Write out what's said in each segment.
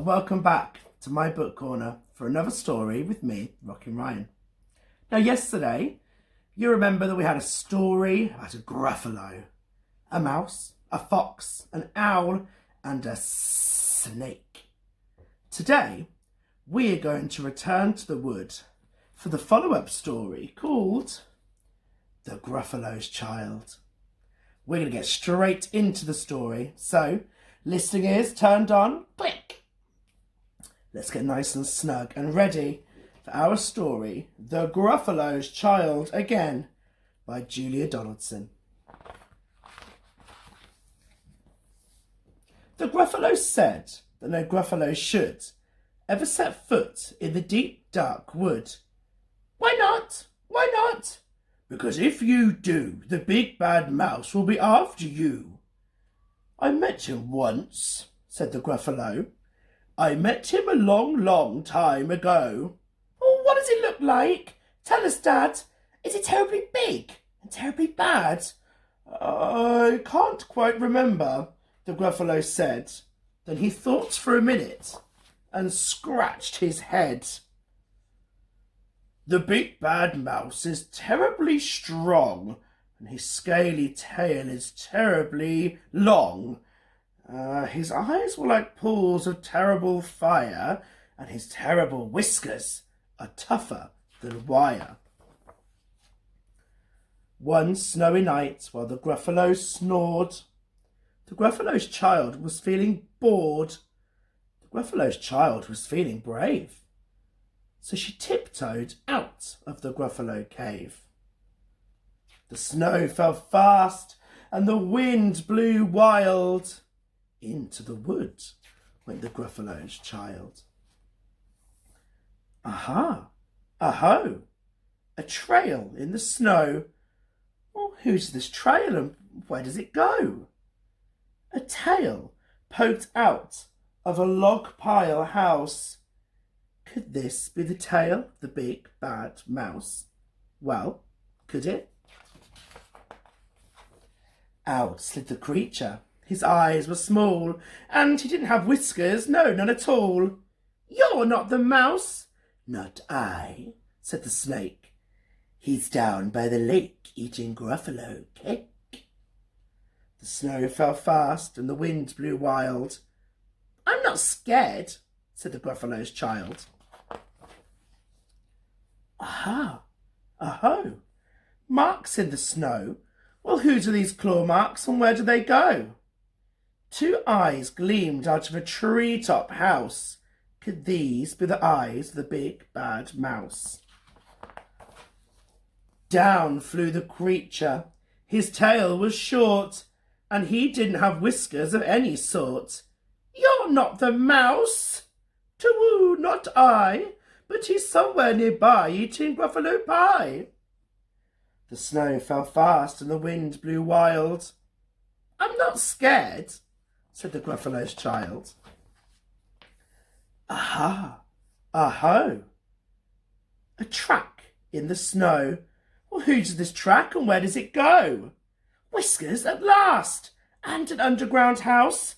welcome back to my book corner for another story with me, Rockin' Ryan. Now yesterday, you remember that we had a story about a Gruffalo, a mouse, a fox, an owl and a snake. Today, we are going to return to the wood for the follow-up story called The Gruffalo's Child. We're going to get straight into the story, so listening ears turned on, click. Let's get nice and snug and ready for our story, The Gruffalo's Child, again, by Julia Donaldson. The Gruffalo said that no Gruffalo should ever set foot in the deep, dark wood. Why not? Why not? Because if you do, the big bad mouse will be after you. I met him once, said the Gruffalo. I met him a long, long time ago. Oh, what does he look like? Tell us, Dad. Is he terribly big and terribly bad? I can't quite remember, the Gruffalo said. Then he thought for a minute and scratched his head. The big bad mouse is terribly strong, and his scaly tail is terribly long. His eyes were like pools of terrible fire, and his terrible whiskers are tougher than wire. One snowy night, while the Gruffalo snored, the Gruffalo's child was feeling bored. The Gruffalo's child was feeling brave. So she tiptoed out of the Gruffalo cave. The snow fell fast and the wind blew wild. Into the wood went the Gruffalo's child. Aha! Aho! A trail in the snow. Well, who's this trail and where does it go? A tail poked out of a log pile house. Could this be the tail of the big bad mouse? Well, could it? Out slid the creature. His eyes were small, and he didn't have whiskers, no, none at all. You're not the mouse. Not I, said the snake. He's down by the lake eating Gruffalo cake. The snow fell fast and the wind blew wild. I'm not scared, said the Gruffalo's child. Aha! Aho! Marks in the snow. Well, whose are these claw marks and where do they go? Two eyes gleamed out of a treetop house. Could these be the eyes of the big bad mouse? Down flew the creature. His tail was short, and he didn't have whiskers of any sort. You're not the mouse. To-woo, not I, but he's somewhere nearby eating Gruffalo pie. The snow fell fast and the wind blew wild. I'm not scared, said the Gruffalo's child. Aha! Aho! A track in the snow. Well, who's this track and where does it go? Whiskers at last! And an underground house.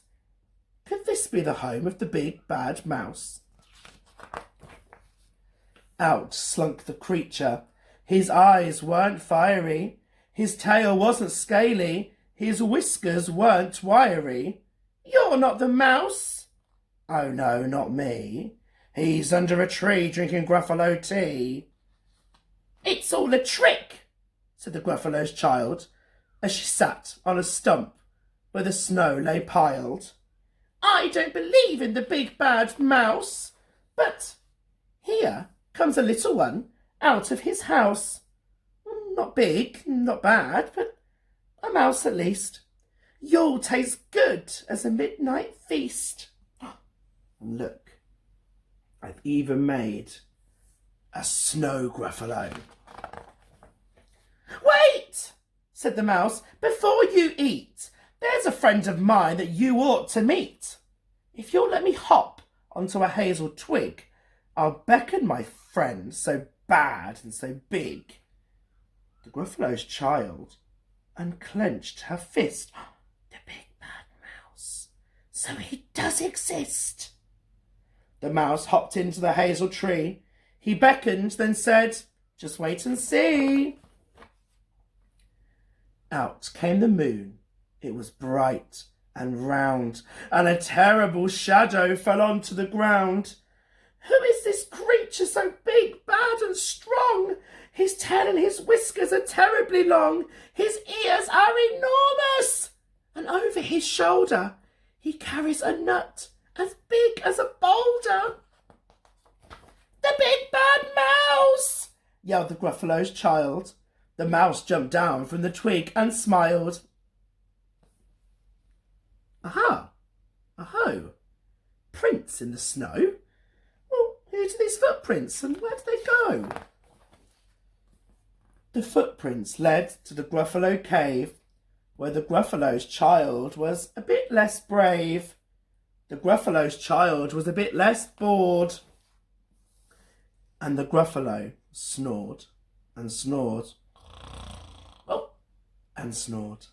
Could this be the home of the big bad mouse? Out slunk the creature. His eyes weren't fiery. His tail wasn't scaly. His whiskers weren't wiry. You're not the mouse. Oh no, not me. He's under a tree drinking Gruffalo tea. It's all a trick, said the Gruffalo's child, as she sat on a stump where the snow lay piled. I don't believe in the big bad mouse, but here comes a little one out of his house. Not big, not bad, but a mouse at least. You'll taste good as a midnight feast. And look, I've even made a snow Gruffalo. Wait, said the mouse, before you eat, there's a friend of mine that you ought to meet. If you'll let me hop onto a hazel twig, I'll beckon my friend so bad and so big. The Gruffalo's child unclenched her fist. The big bad mouse. So he does exist. The mouse hopped into the hazel tree. He beckoned, then said, "Just wait and see." Out came the moon. It was bright and round, and a terrible shadow fell onto the ground. "Who is this creature so big, bad and strong? His tail and his whiskers are terribly long. His ears are enormous, and over his shoulder he carries a nut as big as a boulder." "The big bad mouse!" yelled the Gruffalo's child. The mouse jumped down from the twig and smiled. "Aha! Aho! Prints in the snow? Well, who are these footprints and where do they go?" The footprints led to the Gruffalo cave, where the Gruffalo's child was a bit less brave. The Gruffalo's child was a bit less bored. And the Gruffalo snored and snored. Oh, and snored.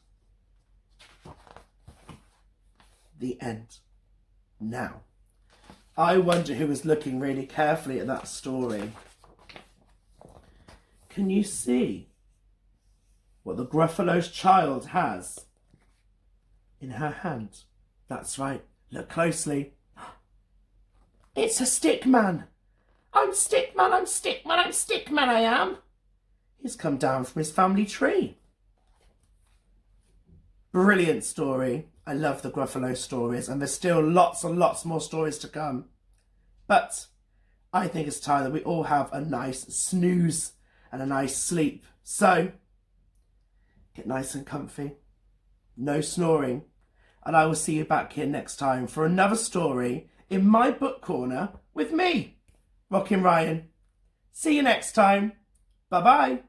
The end. Now, I wonder who was looking really carefully at that story. Can you see what the Gruffalo's child has in her hand? That's right, look closely. It's a stick man. I'm Stickman, I'm Stickman, I'm Stickman, I am. He's come down from his family tree. Brilliant story. I love the Gruffalo stories, and there's still lots and lots more stories to come. But I think it's time that we all have a nice snooze and a nice sleep. So, get nice and comfy. No snoring. And I will see you back here next time for another story in my book corner with me, Rockin' Ryan. See you next time. Bye-bye.